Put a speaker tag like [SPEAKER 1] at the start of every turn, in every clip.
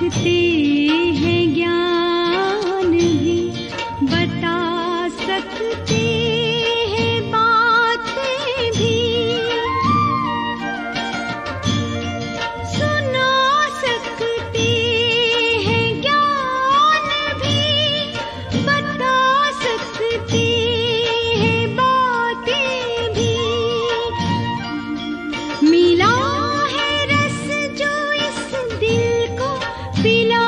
[SPEAKER 1] सकते हैं ज्ञान भी, बता सकते हैं बातें भी, सुना सकते हैं ज्ञान भी, बता सकते हैं बातें भी। मिला है रस जो इस दिल को पिला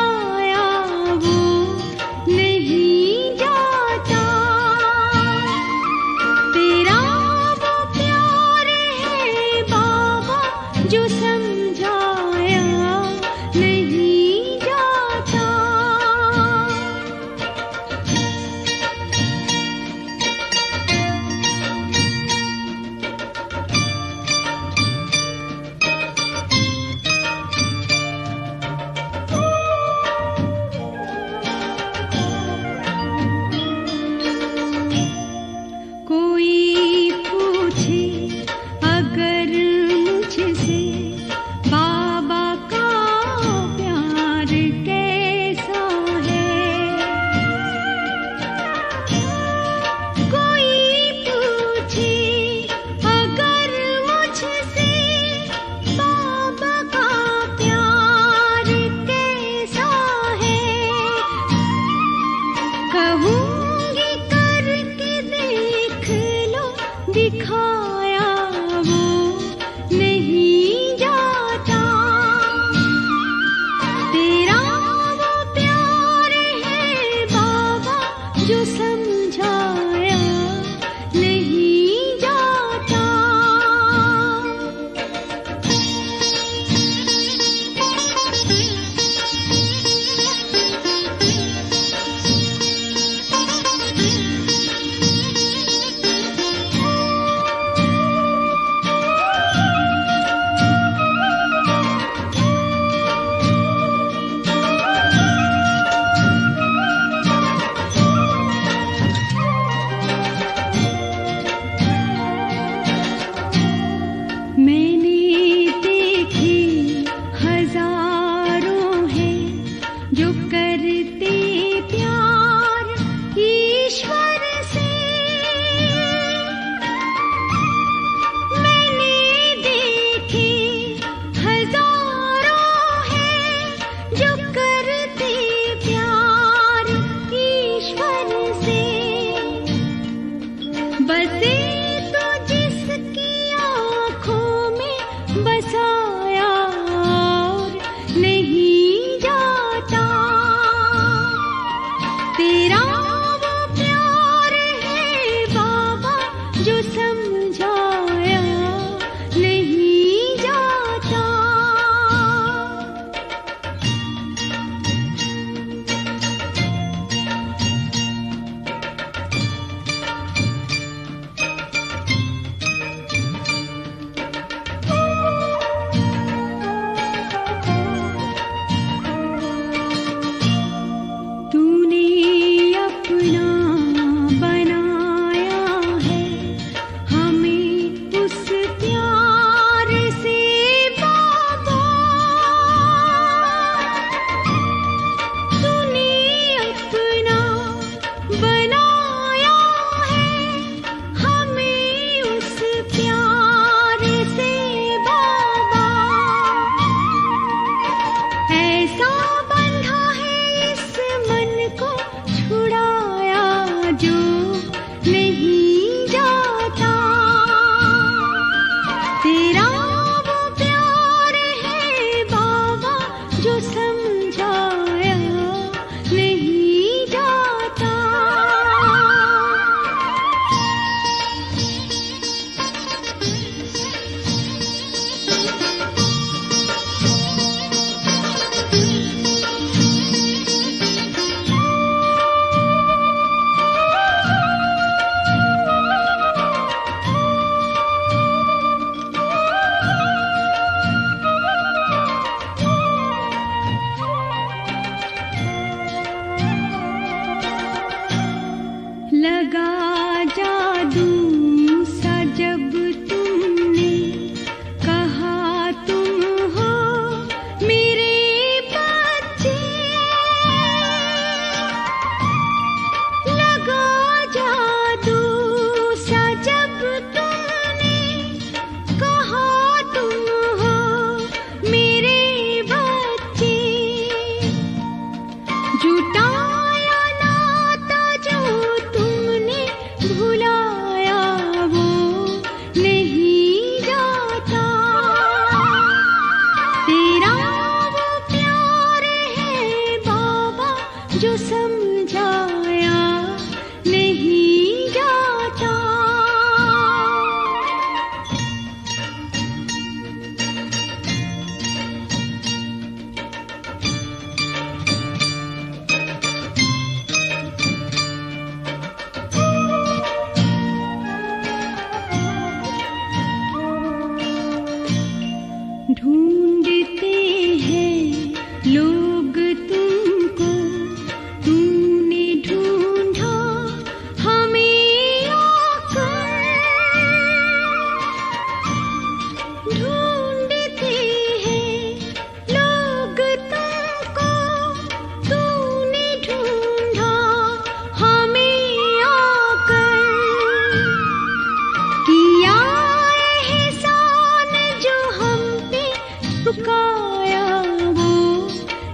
[SPEAKER 1] समझाया वो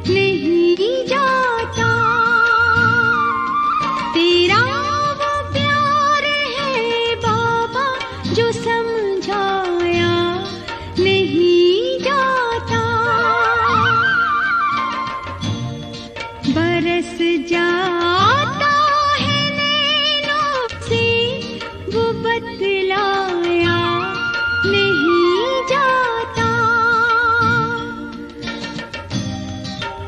[SPEAKER 1] नहीं जाता। तेरा वो प्यार है बाबा जो समझाया नहीं जाता। बरस जाता है नैनों से वो बतलाया नहीं जाता।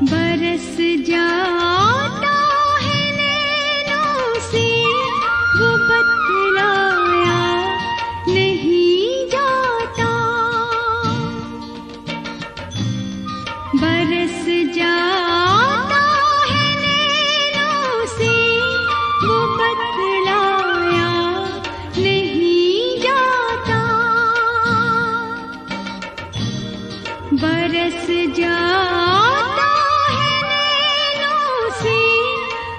[SPEAKER 1] बरस जाता है नैनों से वो बतलाया नहीं जाता। बरस जाता है नैनों से वो बतलाया नहीं जाता। बरस जाता है नैनों से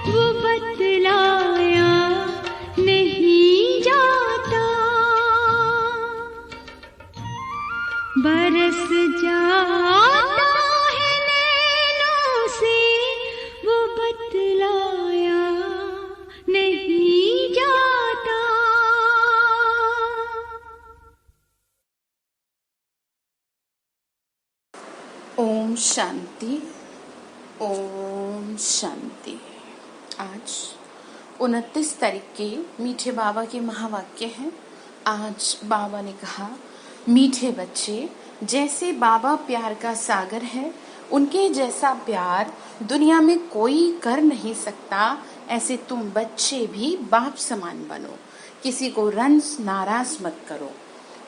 [SPEAKER 1] वो बतलाया नहीं जाता। बरस जाता है नैनों से वो बतलाया नहीं जाता।
[SPEAKER 2] ओम शांति, ओम शांति। आज 29 तारीख के मीठे बाबा के महावाक्य हैं। आज बाबा ने कहा, मीठे बच्चे, जैसे बाबा प्यार का सागर है, उनके जैसा प्यार दुनिया में कोई कर नहीं सकता। ऐसे तुम बच्चे भी बाप समान बनो, किसी को रंज नाराज मत करो।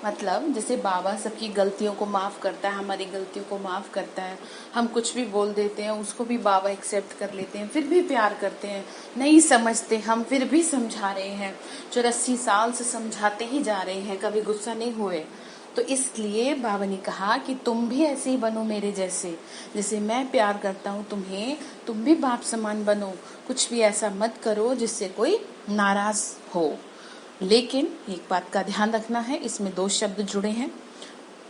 [SPEAKER 2] मतलब जैसे बाबा सबकी गलतियों को माफ़ करता है, हमारी गलतियों को माफ़ करता है। हम कुछ भी बोल देते हैं, उसको भी बाबा एक्सेप्ट कर लेते हैं, फिर भी प्यार करते हैं। नहीं समझते हम, फिर भी समझा रहे हैं। 84 साल से समझाते ही जा रहे हैं, कभी गुस्सा नहीं हुए। तो इसलिए बाबा ने कहा कि तुम भी ऐसे ही बनो मेरे जैसे। जैसे मैं प्यार करता हूँ तुम्हें, तुम भी बाप समान बनो। कुछ भी ऐसा मत करो जिससे कोई नाराज हो। लेकिन एक बात का ध्यान रखना है, इसमें 2 शब्द जुड़े हैं।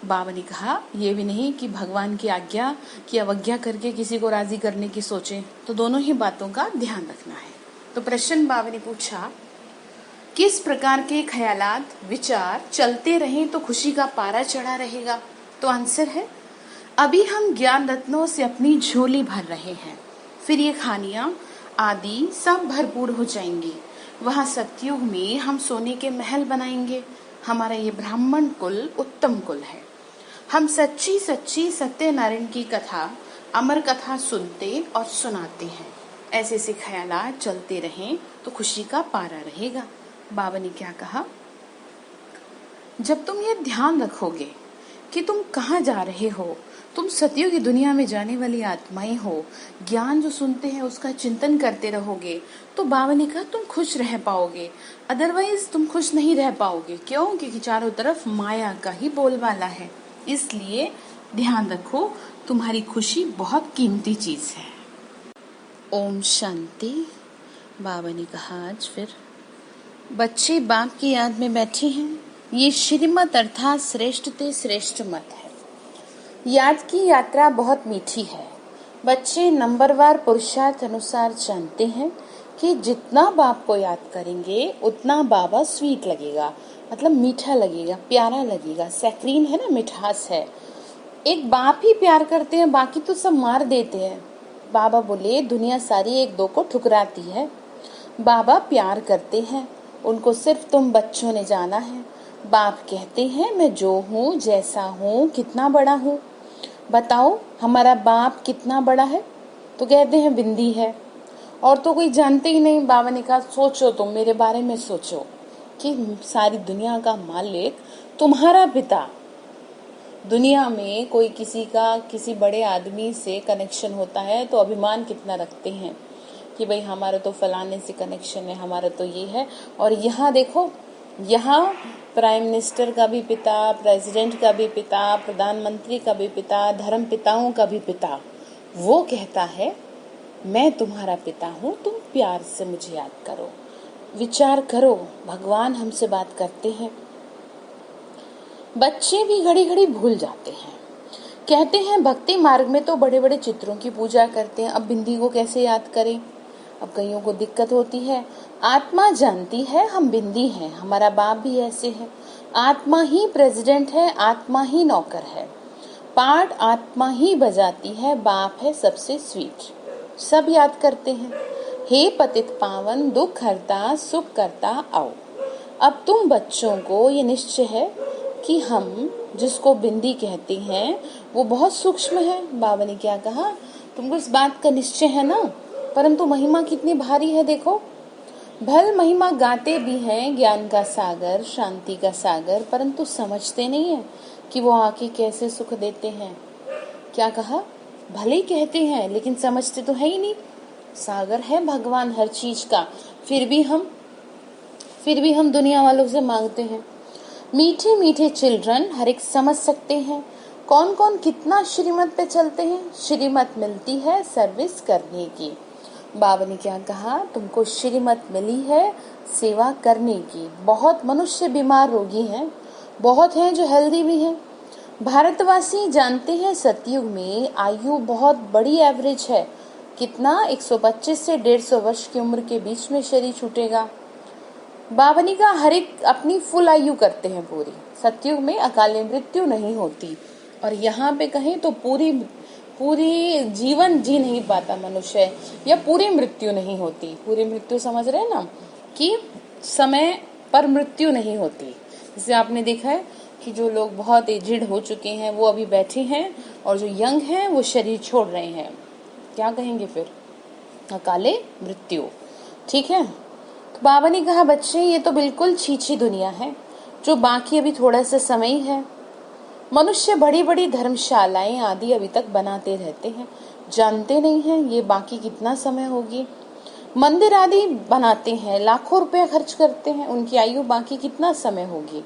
[SPEAKER 2] बाबा ने कहा ये भी नहीं कि भगवान की आज्ञा की अवज्ञा करके किसी को राजी करने की सोचें। तो दोनों ही बातों का ध्यान रखना है। तो प्रश्न बाबा ने पूछा, किस प्रकार के ख्यालात विचार चलते रहें तो खुशी का पारा चढ़ा रहेगा? तो आंसर है, अभी हम ज्ञान रत्नों से अपनी झोली भर रहे हैं, फिर ये खानियां आदि सब भरपूर हो जाएंगी। वहाँ सतयुग में हम सोने के महल बनाएंगे। हमारा ये ब्राह्मण कुल उत्तम कुल है। हम सच्ची सच्ची सत्यनारायण की कथा, अमर कथा सुनते और सुनाते हैं। ऐसे ऐसे ख्यालात चलते रहें तो खुशी का पारा रहेगा। बाबा ने क्या कहा, जब तुम ये ध्यान रखोगे कि तुम कहाँ जा रहे हो, तुम सतयुग की दुनिया में जाने वाली आत्माएं हो, ज्ञान जो सुनते हैं उसका चिंतन करते रहोगे, तो बाबा ने कहा तुम खुश रह पाओगे। अदरवाइज तुम खुश नहीं रह पाओगे। क्यों? क्योंकि चारों तरफ माया का ही बोलबाला है। इसलिए ध्यान रखो, तुम्हारी खुशी बहुत कीमती चीज है। ओम शांति। बाबा ने कहा आज फिर, बच्चे बाप की याद में बैठे हैं। ये श्रीमत अर्थात श्रेष्ठ ते श्रेष्ठ मत है। याद की यात्रा बहुत मीठी है। बच्चे नंबरवार पुरुषार्थ अनुसार जानते हैं कि जितना बाप को याद करेंगे उतना बाबा स्वीट लगेगा, मतलब मीठा लगेगा, प्यारा लगेगा। सैक्रीन है ना, मिठास है। एक बाप ही प्यार करते हैं, बाकी तो सब मार देते हैं। बाबा बोले दुनिया सारी एक दो को ठुकराती है, बाबा प्यार करते हैं, उनको सिर्फ तुम बच्चों ने जाना है। बाप कहते हैं मैं जो हूँ, जैसा हूँ, कितना बड़ा हूँ। बताओ हमारा बाप कितना बड़ा है? तो कहते हैं बिंदी है, और तो कोई जानते ही नहीं। बाबा ने कहा सोचो, तुम मेरे बारे में सोचो कि सारी दुनिया का मालिक तुम्हारा पिता। दुनिया में कोई किसी का किसी बड़े आदमी से कनेक्शन होता है तो अभिमान कितना रखते हैं कि भाई हमारा तो फलाने से कनेक्शन है, हमारा तो ये है। और यहाँ देखो, यहाँ प्राइम मिनिस्टर का भी पिता, प्रेसिडेंट का भी पिता, प्रधानमंत्री का भी पिता, धर्म पिताओं का भी पिता, वो कहता है मैं तुम्हारा पिता हूँ, तुम प्यार से मुझे याद करो, विचार करो। भगवान हमसे बात करते हैं। बच्चे भी घड़ी घड़ी भूल जाते हैं कहते हैं भक्ति मार्ग में तो बड़े बड़े चित्रों की पूजा करते हैं, अब बिंदी को कैसे याद करें। अब कईयों को दिक्कत होती है। आत्मा जानती है हम बिंदी हैं, हमारा बाप भी ऐसे है। आत्मा ही प्रेसिडेंट है, आत्मा ही नौकर है। पाठ आत्मा ही बजाती है, बाप है सबसे स्वीट। सब याद करते हैं। हे पतित पावन दुख हरता सुख करता आओ। अब तुम बच्चों को ये निश्चय है कि हम जिसको बिंदी कहते हैं वो बहुत सूक्ष्म है। बाबा ने क्या कहा, तुमको इस बात का निश्चय है ना, परंतु महिमा कितनी भारी है देखो। भल महिमा गाते भी हैं ज्ञान का सागर शांति का सागर, परंतु समझते नहीं है कि वो आके कैसे सुख देते हैं। क्या कहा, भले ही कहते हैं लेकिन समझते तो है ही नहीं। सागर है भगवान हर चीज का, फिर भी हम दुनिया वालों से मांगते हैं। मीठे मीठे चिल्ड्रन हर एक समझ सकते हैं कौन कौन कितना श्रीमत पे चलते हैं। श्रीमत मिलती है सर्विस करने की। बाबा ने क्या कहा, तुमको श्रीमत मिली है सेवा करने की। बहुत मनुष्य बीमार रोगी हैं, बहुत हैं जो हेल्दी भी हैं। भारतवासी जानते हैं सतयुग में आयु बहुत बड़ी एवरेज है। कितना 125 से 150 वर्ष की उम्र के बीच में शरीर छूटेगा। बावनी का हर एक अपनी फुल आयु करते हैं पूरी। सतयुग में अकाले मृत्यु नहीं होती, और यहाँ पे कहें तो पूरी जीवन जी नहीं पाता मनुष्य, या पूरी मृत्यु नहीं होती। पूरी मृत्यु समझ रहे हैं ना, कि समय पर मृत्यु नहीं होती। जैसे आपने देखा है कि जो लोग बहुत एजिड हो चुके हैं वो अभी बैठे हैं, और जो यंग हैं वो शरीर छोड़ रहे हैं। क्या कहेंगे फिर, अकाले मृत्यु। ठीक है, तो बाबा ने कहा बच्चे ये तो बिल्कुल छीछी दुनिया है, जो बाकी अभी थोड़ा सा समय ही है। मनुष्य बड़ी बड़ी धर्मशालाएं आदि अभी तक बनाते रहते हैं, जानते नहीं हैं ये बाकी कितना समय होगी। मंदिर आदि बनाते हैं, लाखों रुपए खर्च करते हैं, उनकी आयु बाकी कितना समय होगी।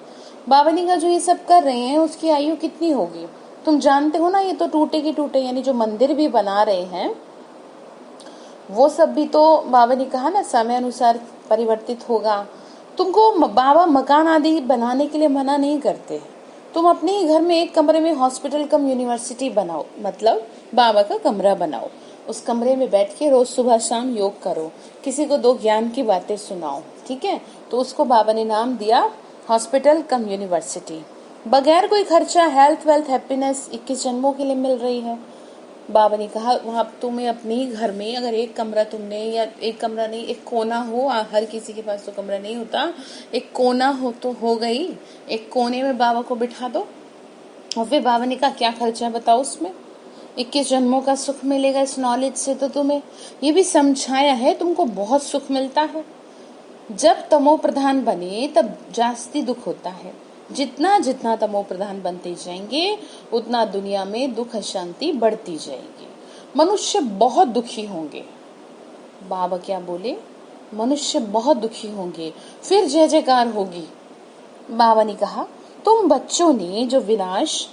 [SPEAKER 2] बाबा ने कहा जो ये सब कर रहे हैं उसकी आयु कितनी होगी तुम जानते हो ना, ये तो टूटे की टूटे। यानी जो मंदिर भी बना रहे हैं वो सब भी तो बाबा ने कहा ना समय अनुसार परिवर्तित होगा। तुमको बाबा मकान आदि बनाने के लिए मना नहीं करते। तुम अपने ही घर में एक कमरे में हॉस्पिटल कम यूनिवर्सिटी बनाओ, मतलब बाबा का कमरा बनाओ। उस कमरे में बैठ के रोज सुबह शाम योग करो, किसी को 2 ज्ञान की बातें सुनाओ। ठीक है, तो उसको बाबा ने नाम दिया हॉस्पिटल कम यूनिवर्सिटी। बगैर कोई खर्चा हेल्थ वेल्थ हैप्पीनेस 21 जन्मों के लिए मिल रही है। बाबा ने कहा वहाँ तुम्हें अपने ही घर में अगर एक कमरा तुमने, या एक कमरा नहीं एक कोना हो, हर किसी के पास तो कमरा नहीं होता, एक कोना हो तो हो गई, एक कोने में बाबा को बिठा दो। और फिर बाबा ने कहा क्या खर्चा है बताओ उसमें, 21 जन्मों का सुख मिलेगा इस नॉलेज से। तो तुम्हें ये भी समझाया है तुमको बहुत सुख मिलता है। जब तमो प्रधान बने तब जास्ती दुख होता है। जितना जितना तमो प्रधान बनते जाएंगे उतना दुनिया में दुख अशांति बढ़ती जाएगी। मनुष्य बहुत दुखी होंगे। बाबा क्या बोले, मनुष्य बहुत दुखी होंगे, फिर जय जयकार होगी। बाबा ने कहा तुम बच्चों ने जो विनाश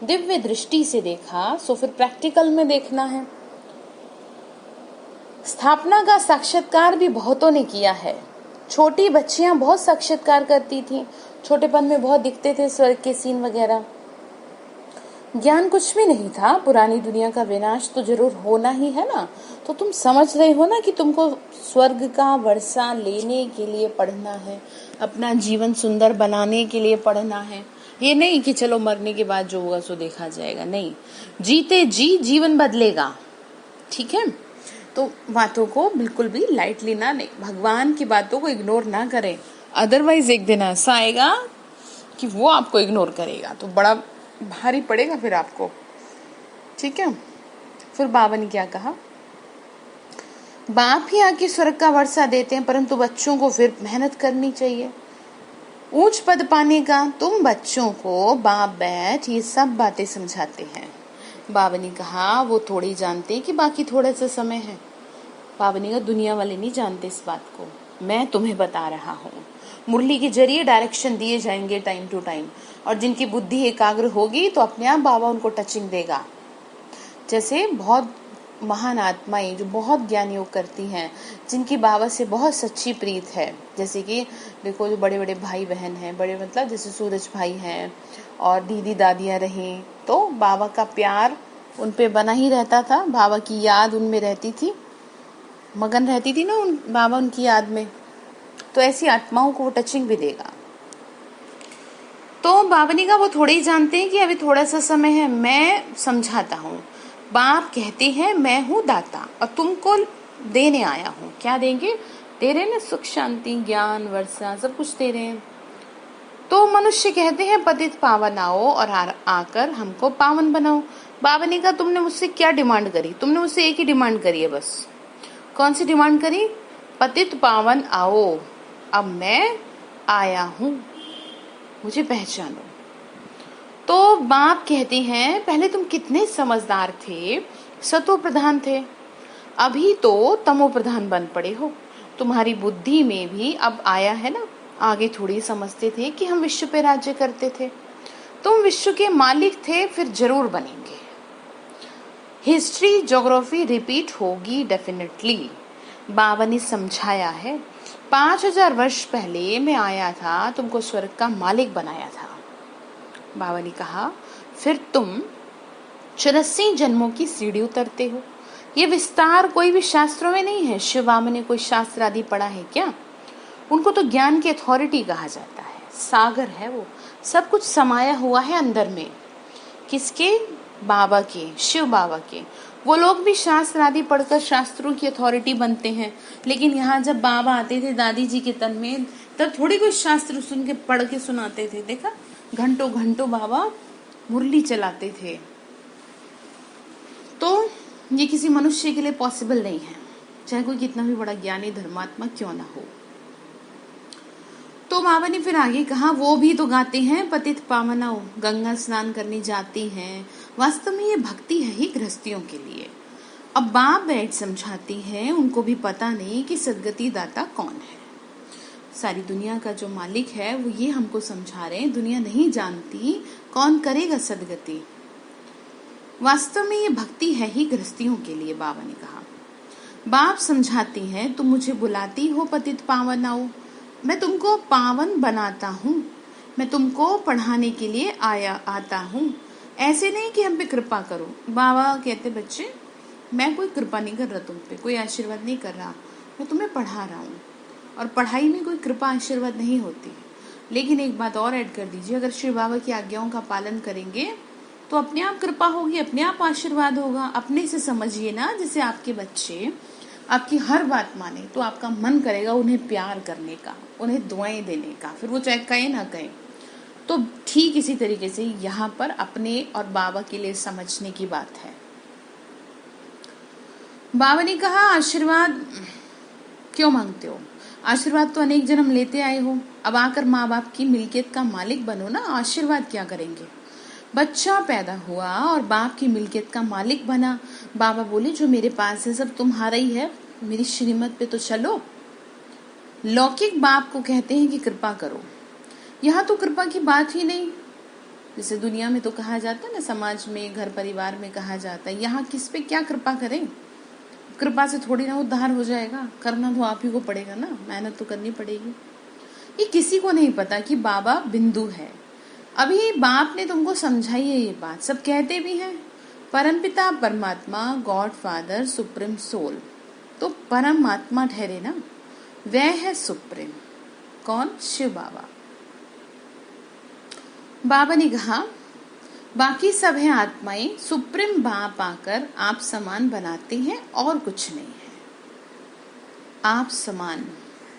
[SPEAKER 2] दिव्य दृष्टि से देखा सो फिर प्रैक्टिकल में देखना है। स्थापना का साक्षात्कार भी बहुतों ने किया है। छोटी बच्चियां बहुत साक्षात्कार करती थी, छोटेपन में बहुत दिखते थे स्वर्ग के सीन वगैरह। ज्ञान कुछ भी नहीं था, पुरानी दुनिया का विनाश तो जरूर होना ही है ना। तो तुम समझ रहे हो ना कि तुमको स्वर्ग का वर्षा लेने के लिए पढ़ना है, अपना जीवन सुंदर बनाने के लिए पढ़ना है। ये नहीं कि चलो मरने के बाद जो होगा सो देखा जाएगा, नहीं, जीते जी जीवन बदलेगा। ठीक है, तो बातों को बिल्कुल भी लाइटली ना नहीं, भगवान की बातों को इग्नोर ना करें, अदरवाइज एक दिन ऐसा आएगा कि वो आपको इग्नोर करेगा तो बड़ा भारी पड़ेगा फिर आपको। ठीक है, फिर बाबा ने क्या कहा, बाप ही आके स्वर्ग का वर्षा देते हैं, परंतु बच्चों को फिर मेहनत करनी चाहिए ऊंच पद पाने का। तुम बच्चों को बाप बैठ ये सब बातें समझाते हैं। बाबा ने कहा वो थोड़ी जानते कि बाकी थोड़ा सा समय है। बाबा ने कहा दुनिया वाले नहीं जानते इस बात को, मैं तुम्हें बता रहा हूँ। मुरली के जरिए डायरेक्शन दिए जाएंगे टाइम टू टाइम, और जिनकी बुद्धि एकाग्र होगी तो अपने आप बाबा उनको टचिंग देगा। जैसे बहुत महान आत्माएं जो बहुत ज्ञान योग करती हैं, जिनकी बाबा से बहुत सच्ची प्रीत है, जैसे कि देखो जो बड़े बड़े भाई बहन हैं, बड़े मतलब जैसे सूरज भाई हैं और दीदी दादियाँ रहीं, तो बाबा का प्यार उन पे बना ही रहता था, बाबा की याद उनमें रहती थी, मगन रहती थी ना बाबा उनकी याद में। तो ऐसी आत्माओं को वो टचिंग भी देगा। तो बाबा ने कहा वो थोड़े ही जानते हैं कि अभी थोड़ा सा समय है, मैं समझाता हूँ। बाप कहते हैं मैं हूँ दाता और तुमको देने आया हूँ। क्या देंगे? दे रहे ना सुख शांति ज्ञान वर्षा सब कुछ दे रहे हैं। तो मनुष्य कहते हैं पतित पावन आओ और आकर हमको पावन बनाओ। बाबा ने कहा तुमने मुझसे क्या डिमांड करी? तुमने मुझसे एक ही डिमांड करी है बस। कौन सी डिमांड करी? पतित पावन आओ, अब मैं आया हूँ, मुझे पहचानो। तो बाप कहते हैं पहले तुम कितने समझदार थे, सतो प्रधान थे, अभी तो तमो प्रधान बन पड़े हो। तुम्हारी बुद्धि में भी अब आया है ना। आगे थोड़ी समझते थे कि हम विश्व पे राज्य करते थे, तुम विश्व के मालिक थे, फिर जरूर बनेंगे। हिस्ट्री ज्योग्राफी रिपीट होगी डेफिनेटली। बाबा ने समझाया है 5000 वर्ष पहले मैं आया था, तुमको स्वर्ग का मालिक बनाया था। बाबा ने कहा फिर तुम 84 जन्मों की सीढ़ी उतरते हो। ये विस्तार कोई भी शास्त्रों में नहीं है। शिव बाबा ने कोई शास्त्र आदि पढ़ा है क्या? उनको तो ज्ञान की अथॉरिटी कहा जाता है, सागर है वो, सब कुछ समाया हुआ है अंदर में। किसके? बाबा के, शिव बाबा के। वो लोग भी शास्त्र आदि पढ़कर शास्त्रों की अथॉरिटी बनते हैं, लेकिन यहाँ जब बाबा आते थे दादी जी के तन में, तब थोड़ी कोई शास्त्र सुन के पढ़ के सुनाते थे। देखा, घंटों घंटों बाबा मुरली चलाते थे। तो ये किसी मनुष्य के लिए पॉसिबल नहीं है, चाहे कोई कितना भी बड़ा ज्ञानी धर्मात्मा क्यों ना हो। तो बाबा ने फिर आगे कहा वो भी तो गाते हैं पतित पावनाओ, गंगा स्नान करने जाती हैं। वास्तव में ये भक्ति है ही गृहस्थियों के लिए। अब बाप बैठ समझाती हैं, उनको भी पता नहीं कि सदगति दाता कौन है। सारी दुनिया का जो मालिक है वो ये हमको समझा रहे हैं, दुनिया नहीं जानती कौन करेगा सदगति। वास्तव में ये भक्ति है ही गृहस्थियों के लिए, बाबा ने कहा। बाप समझाती हैं तुम मुझे बुलाती हो पतित पावन आओ, मैं तुमको पावन बनाता हूँ, मैं तुमको पढ़ाने के लिए आता हूँ। ऐसे नहीं कि हम पे कृपा करो। बाबा कहते बच्चे मैं कोई कृपा नहीं कर रहा तुम पे, कोई आशीर्वाद नहीं कर रहा, मैं तुम्हें पढ़ा रहा हूँ। और पढ़ाई में कोई कृपा आशीर्वाद नहीं होती। लेकिन एक बात और ऐड कर दीजिए, अगर श्री बाबा की आज्ञाओं का पालन करेंगे तो अपने आप कृपा होगी, अपने आप आशीर्वाद होगा। अपने से समझिए ना, जैसे आपके बच्चे आपकी हर बात माने तो आपका मन करेगा उन्हें प्यार करने का, उन्हें दुआएं देने का, फिर वो चाहे कहे ना कहे। तो ठीक इसी तरीके से यहाँ पर अपने और बाबा के लिए समझने की बात है। बाबा ने कहा आशीर्वाद क्यों मांगते हो? आशीर्वाद तो अनेक जन्म लेते आए हो, अब आकर माँ बाप की मिल्कियत का मालिक बनो ना। आशीर्वाद क्या करेंगे? बच्चा पैदा हुआ और बाप की मिल्कियत का मालिक बना। बाबा बोले जो मेरे पास है सब तुम्हारा ही है, मेरी श्रीमत पे तो चलो। लौकिक बाप को कहते हैं कि कृपा करो, यहाँ तो कृपा की बात ही नहीं। जैसे दुनिया में तो कहा जाता है ना, समाज में घर परिवार में कहा जाता है, यहाँ किस पे क्या कृपा करें? कृपा से थोड़ी ना उद्धार हो जाएगा, करना तो आप ही को पड़ेगा ना, मेहनत तो करनी पड़ेगी। ये किसी को नहीं पता कि बाबा बिंदु है। अभी बाप ने तुमको समझाई है ये बात, सब कहते भी हैं परमपिता परमात्मा, गॉड फादर, सुप्रीम सोल। तो परमात्मा ठहरे ना, वह है सुप्रीम। कौन? शिव बाबा। बाबा ने कहा बाकी सब है आत्माएं, सुप्रीम बाप आकर आप समान बनाते हैं और कुछ नहीं है। आप समान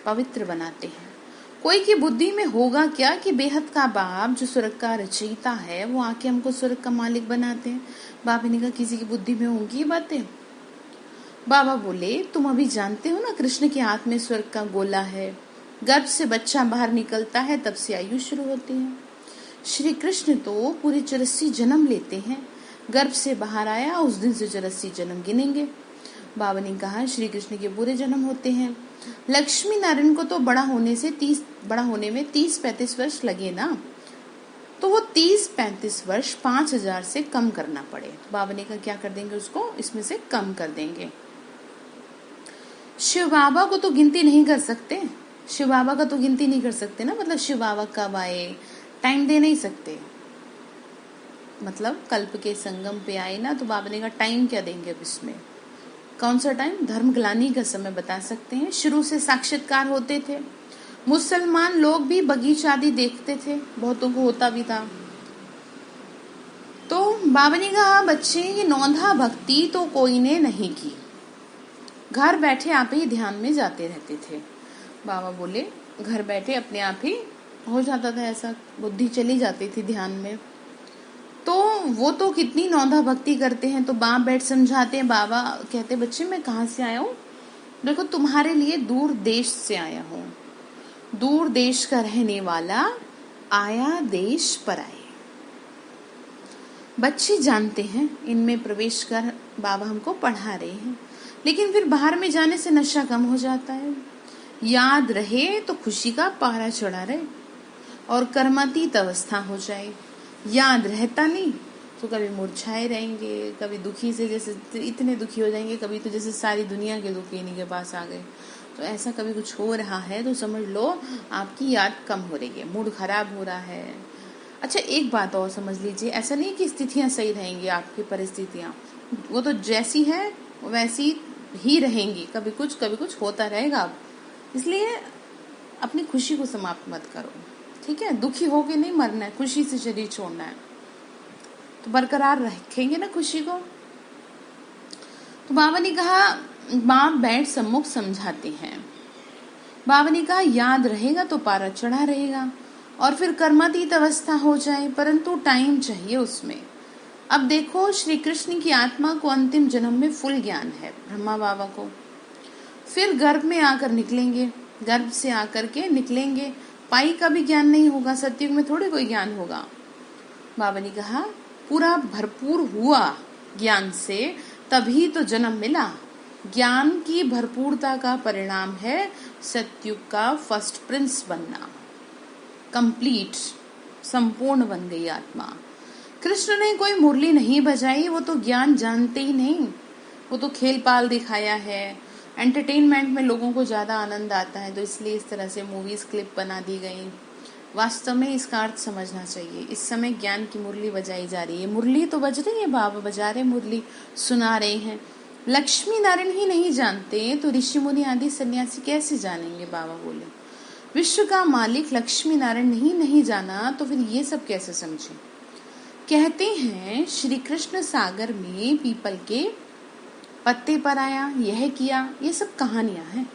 [SPEAKER 2] पवित्र बनाते हैं। कोई की बुद्धि में होगा क्या कि बेहद का बाप जो स्वर्ग का रचयिता है वो आके हमको स्वर्ग का मालिक बनाते हैं? बाबा ने कहा किसी की बुद्धि में होंगी ये बातें? बाबा बोले तुम अभी जानते हो ना, कृष्ण के हाथ में स्वर्ग का गोला है, गर्भ से बच्चा बाहर निकलता है तब से आयु शुरू होती है। श्री कृष्ण तो पूरे 84 जन्म लेते हैं, गर्भ से बाहर आया उस दिन से 84 जन्म गिनेंगे। बाबा ने कहा श्री कृष्ण के पूरे जन्म होते हैं। लक्ष्मी नारायण को तो बड़ा होने में 30-35 वर्ष लगे ना, तो वो 30-35 वर्ष 5000 से कम करना पड़े तो बाबा ने कहा क्या कर देंगे, उसको इसमें से कम कर देंगे। शिव बाबा को तो गिनती नहीं कर सकते, शिव बाबा का तो गिनती नहीं कर सकते ना, मतलब शिव बाबा कब आए टाइम दे नहीं सकते, मतलब कल्प के संगम पे आए ना, तो बाबा ने कहा टाइम क्या देंगे अब इसमें, कौन सा टाइम, धर्म ग्लानि का समय बता सकते हैं। शुरू से साक्षात्कार होते थे, मुसलमान लोग भी बगीचा आदि देखते थे, बहुतों को होता भी था। तो बाबा ने कहा बच्चे ये नौंधा भक्ति तो कोई ने नहीं की, घर बैठे आप ही ध्यान में जाते रहते थे। बाबा बोले घर बैठे अपने आप ही हो जाता था ऐसा, बुद्धि चली जाती थी ध्यान में। तो वो तो कितनी नौंधा भक्ति करते हैं, तो बाप बैठ समझाते हैं। बाबा कहते बच्चे मैं कहाँ से आया हूँ, देखो तुम्हारे लिए दूर देश से आया हूँ, दूर देश का रहने वाला आया देश पर आए। बच्चे जानते हैं इनमें प्रवेश कर बाबा हमको पढ़ा रहे हैं, लेकिन फिर बाहर में जाने से नशा कम हो जाता है। याद रहे तो खुशी का पारा चढ़ा रहे और कर्मातीत अवस्था हो जाए। याद रहता नहीं तो कभी मुरझाए रहेंगे, कभी दुखी से जैसे इतने दुखी हो जाएंगे, कभी तो जैसे सारी दुनिया के दुख इन्हीं के पास आ गए। तो ऐसा कभी कुछ हो रहा है तो समझ लो आपकी याद कम हो रही है, मूड खराब हो रहा है। अच्छा एक बात और समझ लीजिए, ऐसा नहीं कि स्थितियां सही रहेंगी, आपकी परिस्थितियां वो तो जैसी है वैसी ही रहेंगी, कभी कुछ होता रहेगा। इसलिए अपनी खुशी को समाप्त मत करो, ठीक है, दुखी होके नहीं मरना है, खुशी से शरीर छोड़ना है, तो बरकरार रखेंगे ना खुशी को। तो बाबा ने कहा, बाप बैठ सम्मुख समझाते हैं। बाबा ने कहा याद रहेगा तो पारा चढ़ा रहेगा और फिर कर्मातीत अवस्था हो जाए, परंतु टाइम चाहिए उसमें। अब देखो श्री कृष्ण की आत्मा को अंतिम जन्म में फुल ज्ञान है ब्रह्मा बाबा को, फिर गर्भ में आकर निकलेंगे, गर्भ से आकर के निकलेंगे, पाई का भी ज्ञान नहीं होगा, सतयुग में थोड़ी कोई ज्ञान होगा। बाबा ने कहा पूरा भरपूर हुआ ज्ञान से तभी तो जन्म मिला। ज्ञान की भरपूरता का परिणाम है सतयुग का फर्स्ट प्रिंस बनना, कंप्लीट संपूर्ण बन गई आत्मा। कृष्ण ने कोई मुरली नहीं बजाई, वो तो ज्ञान जानते ही नहीं, वो तो खेल पाल दिखाया है। एंटरटेनमेंट में लोगों को ज्यादा आनंद आता है तो इसलिए इस तरह से मूवीज क्लिप बना दी गई। वास्तव में इसका अर्थ समझना चाहिए। इस समय ज्ञान की मुरली बजाई जा रही है, मुरली तो बज रही है, बाबा बजा रहे, मुरली सुना रहे हैं। लक्ष्मी नारायण ही नहीं जानते तो ऋषि मुनि आदि सन्यासी कैसे जानेंगे। बाबा बोले विश्व का मालिक लक्ष्मी नारायण नहीं जाना तो फिर ये सब कैसे समझे। कहते हैं श्री कृष्ण सागर में पीपल के पत्ते पर आया, यह किया, ये सब कहानियां हैं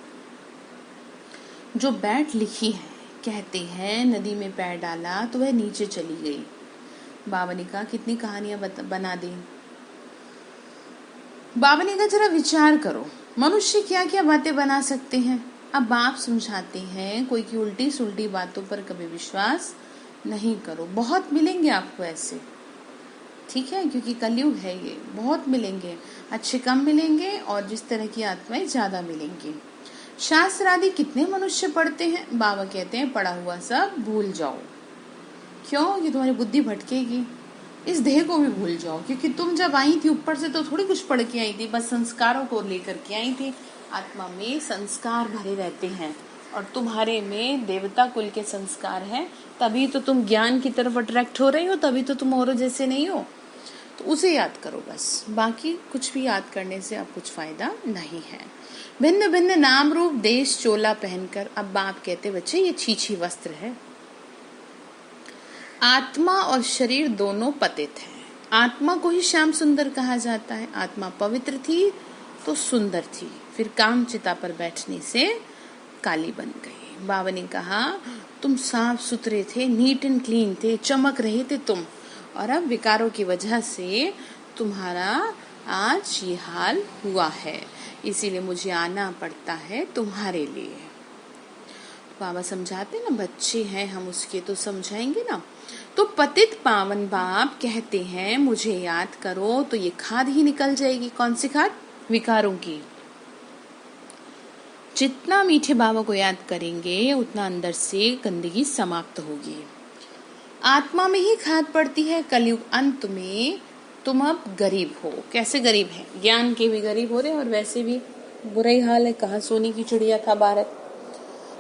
[SPEAKER 2] जो बैठ लिखी है। कहते हैं नदी में पैर डाला तो वह नीचे चली गई। बाबा ने कहा कितनी कहानियां बना दी। बाबा ने कहा जरा विचार करो मनुष्य क्या क्या बातें बना सकते हैं। अब बाप समझाते हैं कोई की उल्टी सुल्टी बातों पर कभी विश्वास नहीं करो। बहुत मिलेंगे आपको ऐसे, ठीक है, क्योंकि कलयुग है ये, बहुत मिलेंगे, अच्छे कम मिलेंगे और जिस तरह की आत्माएं ज्यादा मिलेंगी। शास्त्र आदि कितने मनुष्य पढ़ते हैं, बाबा कहते हैं पढ़ा हुआ सब भूल जाओ। क्यों, ये तुम्हारी बुद्धि भटकेगी। इस देह को भी भूल जाओ, क्योंकि तुम जब आई थी ऊपर से तो थोड़ी कुछ पढ़ के आई थी, बस संस्कारों को लेकर के आई थी। आत्मा में संस्कार भरे रहते हैं और तुम्हारे में देवता कुल के संस्कार हैं, तभी तो तुम ज्ञान की तरफ अट्रैक्ट हो रही हो, तभी तो तुम औरों जैसे नहीं हो। तो उसे याद करो बस, बाकी कुछ भी याद करने से अब कुछ फायदा नहीं है। भिन्न भिन्न नाम रूप देश चोला पहनकर, अब बाप कहते बच्चे ये छीछी वस्त्र है। आत्मा और शरीर दोनों पतित हैं। आत्मा को ही श्याम सुंदर कहा जाता है। आत्मा पवित्र थी तो सुंदर थी, फिर काम चिता पर बैठने से काली बन गई। बाबा ने कहा तुम साफ सुथरे थे, नीट एंड क्लीन थे, चमक रहे थे तुम, और अब विकारों की वजह से तुम्हारा आज ये हाल हुआ है, इसीलिए मुझे आना पड़ता है तुम्हारे लिए। बाबा समझाते ना, बच्चे हैं हम, उसके तो समझाएंगे ना। तो पतित पावन बाप कहते हैं मुझे याद करो तो ये खाद ही निकल जाएगी। कौन सी खाद? विकारों की। जितना मीठे बाबा को याद करेंगे उतना अंदर से गंदगी समाप्त होगी। आत्मा में ही खाद पड़ती है। कलयुग अंत में तुम अब गरीब हो। कैसे गरीब है? ज्ञान के भी गरीब हो रहे और वैसे भी बुरा ही हाल है। कहाँ सोने की चिड़िया था भारत।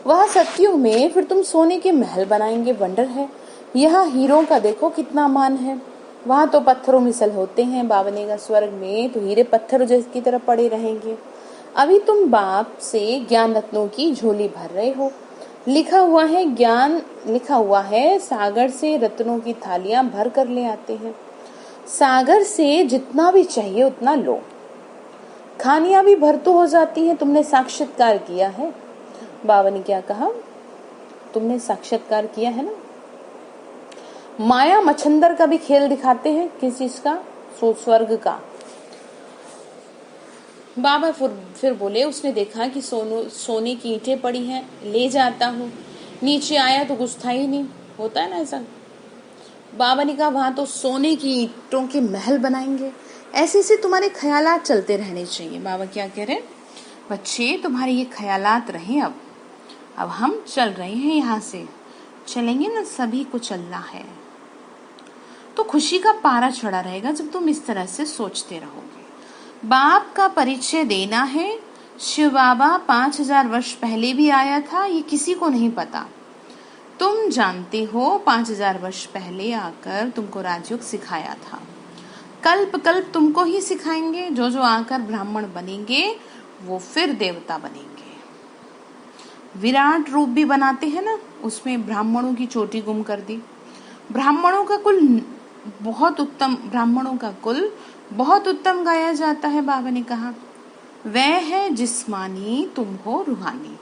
[SPEAKER 2] वह सत्युग में फिर तुम सोने के महल बनाएंगे। वंडर है। यहाँ हीरों का देखो कितना मान है। वहां तो पत्थरों मिसल होते हैं। बाबा ने कहा स्वर्ग में तो हीरे पत्थर जैसी तरह पड़े रहेंगे। अभी तुम बाप से ज्ञान रत्नों की झोली भर रहे हो। लिखा हुआ है ज्ञान, लिखा हुआ है सागर से रत्नों की थालियां भर कर ले आते हैं। सागर से जितना भी चाहिए उतना लो। खानियां भी भर तो हो जाती हैं। तुमने साक्षात्कार किया है। बाबा ने क्या कहा? तुमने साक्षात्कार किया है ना। माया मच्छंदर का भी खेल दिखाते हैं। किस चीज का? स्वर्ग का। बाबा फिर बोले उसने देखा कि सोने की ईंटें पड़ी हैं, ले जाता हूँ। नीचे आया तो कुछ था ही नहीं। होता है ना ऐसा। बाबा ने कहा वहां तो सोने की ईंटों के महल बनाएंगे। ऐसे ऐसे तुम्हारे ख्यालात चलते रहने चाहिए। बाबा क्या कह रहे? बच्चे तुम्हारे ये ख्यालात रहे। अब हम चल रहे हैं, यहाँ से चलेंगे ना, सभी को चलना है। तो खुशी का पारा चढ़ा रहेगा जब तुम इस तरह से सोचते रहोगे। बाप का परिचय देना है। शिव बाबा 5000 वर्ष पहले भी आया था, ये किसी को नहीं पता। तुम जानते हो 5000 वर्ष पहले आकर तुमको राजयोग सिखाया था। कल्प कल्प तुमको ही सिखाएंगे। जो जो आकर ब्राह्मण बनेंगे वो फिर देवता बनेंगे। विराट रूप भी बनाते हैं ना, उसमें ब्राह्मणों की चोटी गुम कर दी। ब्राह्मणों का कुल बहुत उत्तम गाया जाता है। बाबा ने कहा वह है जिस्मानी, तुम हो रूहानी।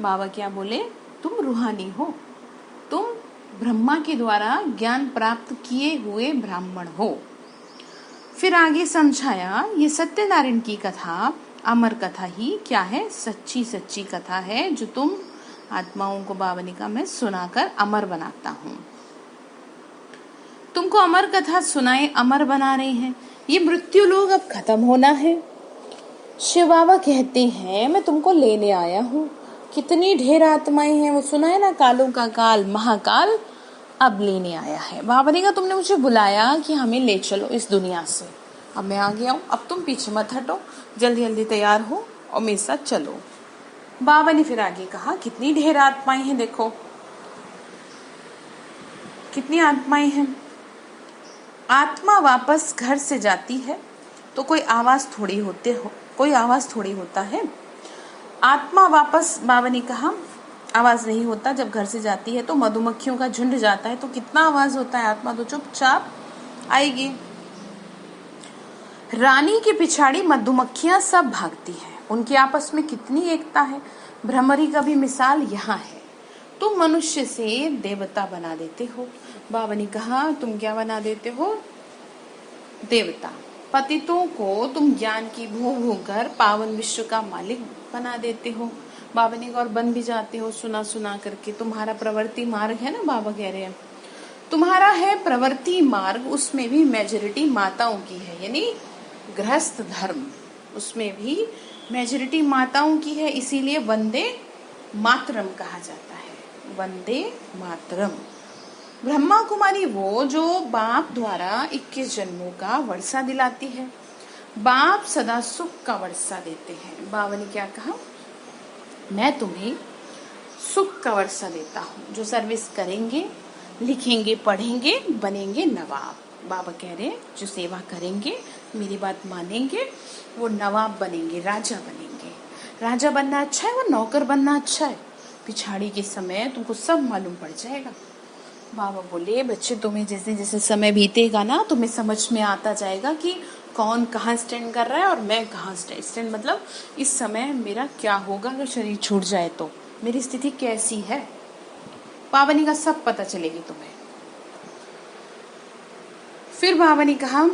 [SPEAKER 2] बाबा क्या बोले? तुम रूहानी हो। तुम ब्रह्मा के द्वारा ज्ञान प्राप्त किए हुए ब्राह्मण हो। फिर आगे समझाया ये सत्यनारायण की कथा अमर कथा ही क्या है? सच्ची सच्ची कथा है जो तुम आत्माओं को बाबा ने कहा मैं सुनाकर अमर बनाता हूँ। तुमको अमर कथा सुनाए अमर बना रहे हैं। ये मृत्यु लोग अब खत्म होना है। शिव बाबा कहते हैं मैं तुमको लेने आया हूँ। कितनी ढेर आत्माएं हैं, वो सुना है ना, कालों का काल महाकाल अब लेने आया है। बाबा ने कहा तुमने मुझे बुलाया कि हमें ले चलो इस दुनिया से। अब मैं आ गया हूँ, अब तुम पीछे मत हटो, जल्दी जल्दी तैयार हो और मेरे साथ चलो। बाबा ने फिर आगे कहा कितनी ढेर आत्माएं हैं, देखो कितनी आत्माएं हैं। आत्मा वापस घर से जाती है तो कोई आवाज थोड़ी होता है। आत्मा वापस, बाबा ने कहा आवाज नहीं होता। जब घर से जाती है तो मधुमक्खियों का झुंड जाता है तो कितना आवाज होता है। आत्मा तो चुपचाप आएगी। रानी की पिछाड़ी मधुमक्खियां सब भागती हैं। उनकी आपस में कितनी एकता है। भ्रमरी का भी मिसाल यहाँ है। तुम मनुष्य से देवता बना देते हो। बाबा ने कहा तुम क्या बना देते हो? देवता। पतितों को तुम ज्ञान की भू भू कर पावन विश्व का मालिक बना देते हो। बाबा ने और बन भी जाते हो सुना सुना करके। तुम्हारा प्रवृत्ति मार्ग है ना, बाबा कह रहे हैं तुम्हारा है प्रवृत्ति मार्ग, उसमें भी मेजॉरिटी माताओं की है, यानी गृहस्थ धर्म, उसमें भी मेजॉरिटी माताओं की है। इसीलिए वंदे मातरम कहा जाता है। वंदे मातरम। ब्रह्मा कुमारी वो जो बाप द्वारा 21 जन्मों का वर्षा दिलाती है। बाप सदा सुख का वर्षा देते हैं। बाबा ने क्या कहा? मैं तुम्हें सुख का वर्षा देता हूँ। जो सर्विस करेंगे, लिखेंगे, पढ़ेंगे, बनेंगे नवाब। बाबा कह रहे हैं जो सेवा करेंगे, मेरी बात मानेंगे, वो नवाब बनेंगे, राजा बनेंगे। राजा बनना अच्छा है, वो नौकर बनना अच्छा है? पिछाड़ी के समय तुमको सब मालूम पड़ जाएगा। बाबा बोले बच्चे तुम्हें जैसे जैसे समय बीतेगा ना, तुम्हें समझ में आता जाएगा कि कौन कहाँ स्टैंड कर रहा है और मैं कहाँ स्टैंड, मतलब इस समय मेरा क्या होगा अगर शरीर छूट जाए तो मेरी स्थिति कैसी है। बाबा ने कहा सब पता चलेगी तुम्हें। फिर बाबा ने कहा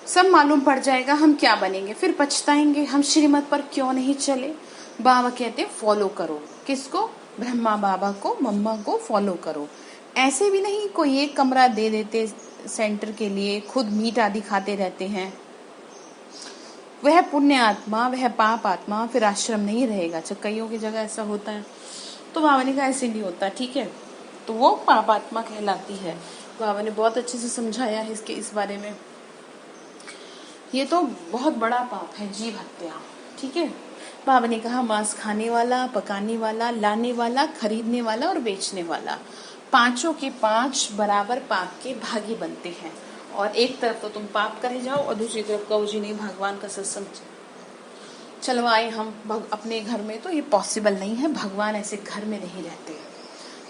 [SPEAKER 2] सब मालूम पड़ जाएगा, हम क्या बनेंगे, फिर पछताएंगे हम श्रीमत पर क्यों नहीं चले। बाबा कहते फॉलो करो। किसको? ब्रह्मा बाबा को, मम्मा को फॉलो करो। ऐसे भी नहीं कोई एक कमरा दे देते सेंटर के लिए, खुद मीट आदि खाते रहते हैं। वह पुण्य आत्मा, वह पाप आत्मा फिर आश्रम नहीं रहेगा। कईयों की जगह ऐसा होता है। तो बाबा ने कहा ऐसे नहीं होता, ठीक है। तो वो पाप आत्मा कहलाती है। बाबा ने बहुत अच्छे से समझाया है इस बारे में। ये तो बहुत बड़ा पाप है, जीव हत्या। ठीक है, बाबा ने कहा मांस खाने वाला, पकाने वाला, लाने वाला, खरीदने वाला और बेचने वाला, पांचों के पांच बराबर पाप के भागी बनते हैं। और एक तरफ तो तुम पाप करे जाओ और दूसरी तरफ कहो जी नहीं भगवान का सत्संग चलवाए हम अपने घर में, तो ये पॉसिबल नहीं है। भगवान ऐसे घर में नहीं रहते।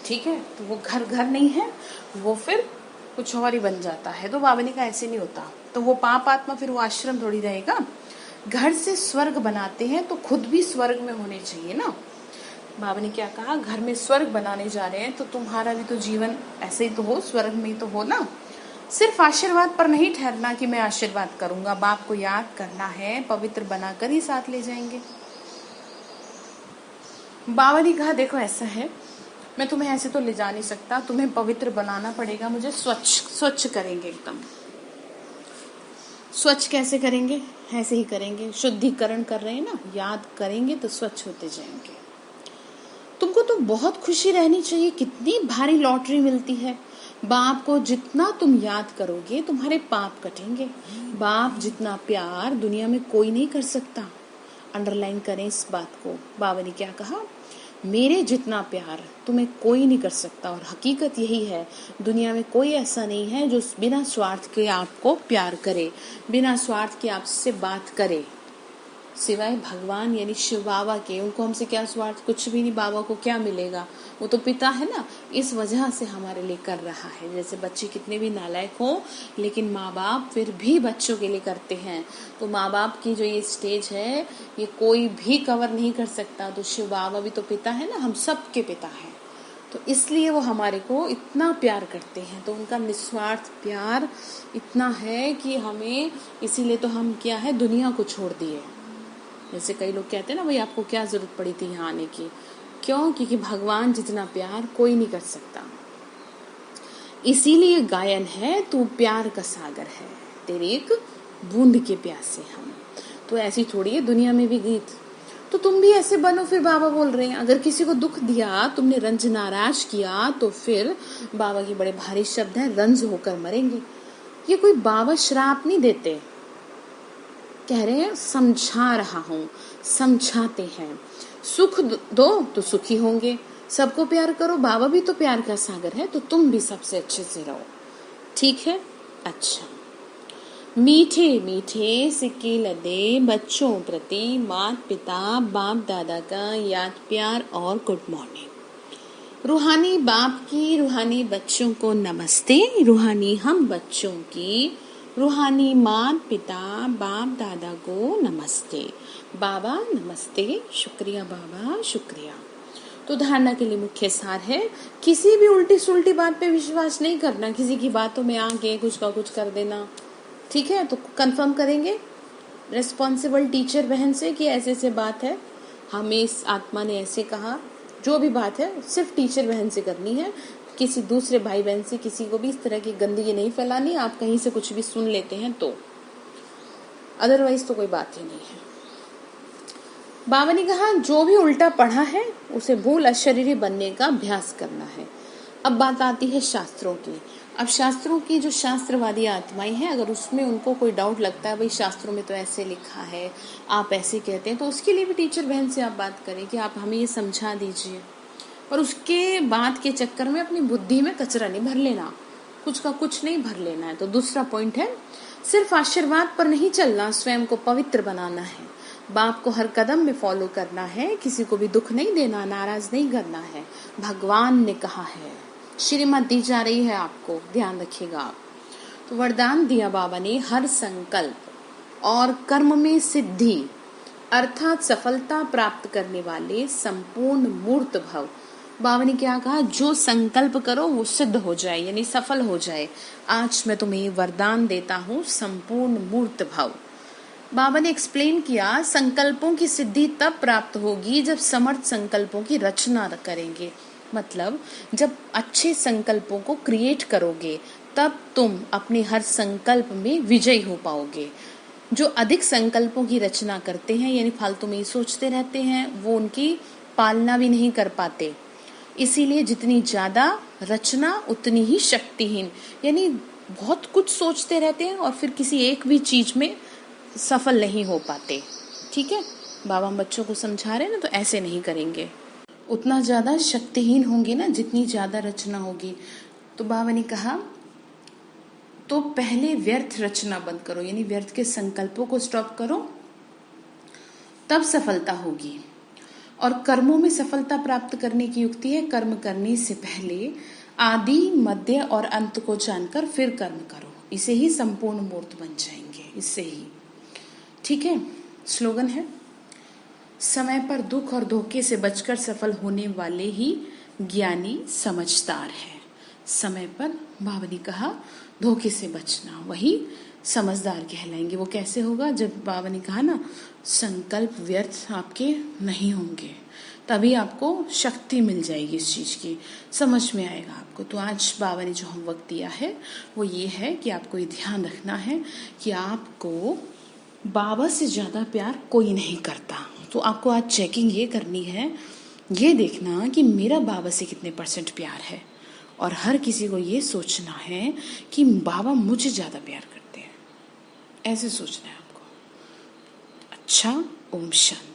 [SPEAKER 2] ठीक है, तो वो घर घर नहीं है, वो फिर कुछ और ही बन जाता है। तो बाबा ने कहा ऐसे नहीं होता। तो वो पाप आत्मा फिर वो आश्रम थोड़ी रहेगा। घर से स्वर्ग बनाते हैं तो खुद भी स्वर्ग में होने चाहिए ना। बाबा ने क्या कहा, घर में स्वर्ग बनाने जा रहे हैं तो तुम्हारा भी तो जीवन ऐसे ही तो हो, स्वर्ग में ही तो हो ना। सिर्फ आशीर्वाद पर नहीं ठहरना कि मैं आशीर्वाद करूंगा, बाप को याद करना है, पवित्र बनाकर ही साथ ले जाएंगे। बाबा ने कहा देखो ऐसा है, मैं तुम्हें ऐसे तो ले जा नहीं सकता, तुम्हें पवित्र बनाना पड़ेगा मुझे। स्वच्छ करेंगे एकदम। स्वच्छ कैसे करेंगे? ऐसे ही करेंगे, शुद्धिकरण कर रहे हैं ना, याद करेंगे तो स्वच्छ होते जाएंगे। तुमको तो बहुत खुशी रहनी चाहिए, कितनी भारी लॉटरी मिलती है। बाप को जितना तुम याद करोगे तुम्हारे पाप कटेंगे। बाप जितना प्यार दुनिया में कोई नहीं कर सकता। अंडरलाइन करें इस बात को। बाबा ने क्या कहा, मेरे जितना प्यार तुम्हें कोई नहीं कर सकता। और हकीकत यही है, दुनिया में कोई ऐसा नहीं है जो बिना स्वार्थ के आपको प्यार करे, बिना स्वार्थ के आपसे बात करे, सिवाय भगवान यानी शिव बाबा के। उनको हमसे क्या स्वार्थ, कुछ भी नहीं। बाबा को क्या मिलेगा, वो तो पिता है ना, इस वजह से हमारे लिए कर रहा है। जैसे बच्चे कितने भी नालायक हो, लेकिन माँ बाप फिर भी बच्चों के लिए करते हैं। तो माँ बाप की जो ये स्टेज है ये कोई भी कवर नहीं कर सकता। तो शिव बाबा भी तो पिता है ना, हम सब के पिता हैं, तो इसलिए वो हमारे को इतना प्यार करते हैं। तो उनका निस्वार्थ प्यार इतना है कि हमें, इसीलिए तो हम क्या है, दुनिया को छोड़ दिए। जैसे कई लोग कहते हैं ना, भाई आपको क्या जरूरत पड़ी थी यहाँ आने की, क्यों? क्योंकि भगवान जितना प्यार कोई नहीं कर सकता। इसीलिए गायन है, तू प्यार का सागर है, तेरे एक बूंद के प्यासे हम। तो ऐसी थोड़ी है दुनिया में भी गीत। तो तुम भी ऐसे बनो। फिर बाबा बोल रहे हैं, अगर किसी को दुख दिया, तुमने रंज नाराज किया, तो फिर बाबा के बड़े भारी शब्द हैं, रंज होकर मरेंगे। ये कोई बाबा श्राप नहीं देते, कह रहे हैं समझा रहा हूँ, समझाते हैं। सुख दो तो सुखी होंगे, सबको प्यार करो। बाबा भी तो प्यार का सागर है, तो तुम भी सबसे अच्छे से रहो। ठीक है, अच्छा। मीठे मीठे सिक्के लदे बच्चों प्रति माता पिता बाप दादा का याद प्यार और गुड मॉर्निंग। रूहानी बाप की रूहानी बच्चों को नमस्ते, रूहानी हम बच्चों की रूहानी माता पिता बाप दादा को नमस्ते। बाबा नमस्ते, शुक्रिया बाबा, शुक्रिया। तो धारणा के लिए मुख्य सार है, किसी भी उल्टी सुल्टी बात पे विश्वास नहीं करना, किसी की बातों में आके कुछ का कुछ कर देना। ठीक है, तो कंफर्म करेंगे रिस्पॉन्सिबल टीचर बहन से कि ऐसे ऐसे बात है, हमें इस आत्मा ने ऐसे कहा। जो भी बात है सिर्फ टीचर बहन से करनी है, किसी दूसरे भाई बहन से किसी को भी इस तरह की गंदगी नहीं फैलानी। आप कहीं से कुछ भी सुन लेते हैं तो, अदरवाइज तो कोई बात ही नहीं है। बाबा ने कहा जो भी उल्टा पढ़ा है उसे भूल अशरीरी बनने का अभ्यास करना है। अब बात आती है शास्त्रों की। अब शास्त्रों की जो शास्त्रवादी आत्माएं हैं, अगर उसमें उनको कोई डाउट लगता है, भाई शास्त्रों में तो ऐसे लिखा है, आप ऐसे कहते हैं, तो उसके लिए भी टीचर बहन से आप बात करें कि आप हमें ये समझा दीजिए। और उसके बाद के चक्कर में अपनी बुद्धि में कचरा नहीं भर लेना, कुछ का कुछ नहीं भर लेना है। तो दूसरा पॉइंट है, सिर्फ आशीर्वाद पर नहीं चलना, स्वयं को पवित्र बनाना है। बाप को हर कदम में फॉलो करना है, किसी को भी दुख नहीं देना, नाराज नहीं करना है। भगवान ने कहा है, श्रीमत दी जा रही है आपको, ध्यान रखिएगा आप। तो वरदान दिया बाबा ने, हर संकल्प और कर्म में सिद्धि अर्थात सफलता प्राप्त करने वाले संपूर्ण मूर्त भव। बाबा ने क्या कहा, जो संकल्प करो वो सिद्ध हो जाए, यानी सफल हो जाए। आज मैं तुम्हें वरदान देता हूँ, संपूर्ण मूर्त भव। बाबा ने एक्सप्लेन किया, संकल्पों की सिद्धि तब प्राप्त होगी जब समर्थ संकल्पों की रचना करेंगे। मतलब जब अच्छे संकल्पों को क्रिएट करोगे तब तुम अपने हर संकल्प में विजयी हो पाओगे। जो अधिक संकल्पों की रचना करते हैं, यानी फालतू में ही सोचते रहते हैं, वो उनकी पालना भी नहीं कर पाते। इसीलिए जितनी ज्यादा रचना उतनी ही शक्तिहीन। यानी बहुत कुछ सोचते रहते हैं और फिर किसी एक भी चीज में सफल नहीं हो पाते। ठीक है, बाबा हम बच्चों को समझा रहे हैं ना, तो ऐसे नहीं करेंगे। उतना ज्यादा शक्तिहीन होंगे ना जितनी ज्यादा रचना होगी। तो बाबा ने कहा तो पहले व्यर्थ रचना बंद करो, यानी व्यर्थ के संकल्पों को स्टॉप करो, तब सफलता होगी। और कर्मों में सफलता प्राप्त करने की युक्ति है कर्म करने से पहले आदि मध्य और अंत को जानकर फिर कर्म करो, इसे ही संपूर्ण मूर्त बन जाएंगे, इससे ही। ठीक है, स्लोगन है समय पर दुख और धोखे से बचकर सफल होने वाले ही ज्ञानी समझदार है। समय पर बाबा ने कहा धोखे से बचना, वही समझदार कहलाएंगे। वो कैसे होगा? जब बाबा ने कहा ना संकल्प व्यर्थ आपके नहीं होंगे, तभी आपको शक्ति मिल जाएगी, इस चीज की समझ में आएगा आपको। तो आज बाबा ने जो होमवर्क दिया है वो ये है कि आपको ये ध्यान रखना है कि आपको बाबा से ज्यादा प्यार कोई नहीं करता। तो आपको आज चेकिंग ये करनी है, ये देखना कि मेरा बाबा से कितने % प्यार है, और हर किसी को ये सोचना है कि बाबा मुझे ज्यादा प्यार करते हैं, ऐसे सोचना है आपको। अच्छा, ओम शांति।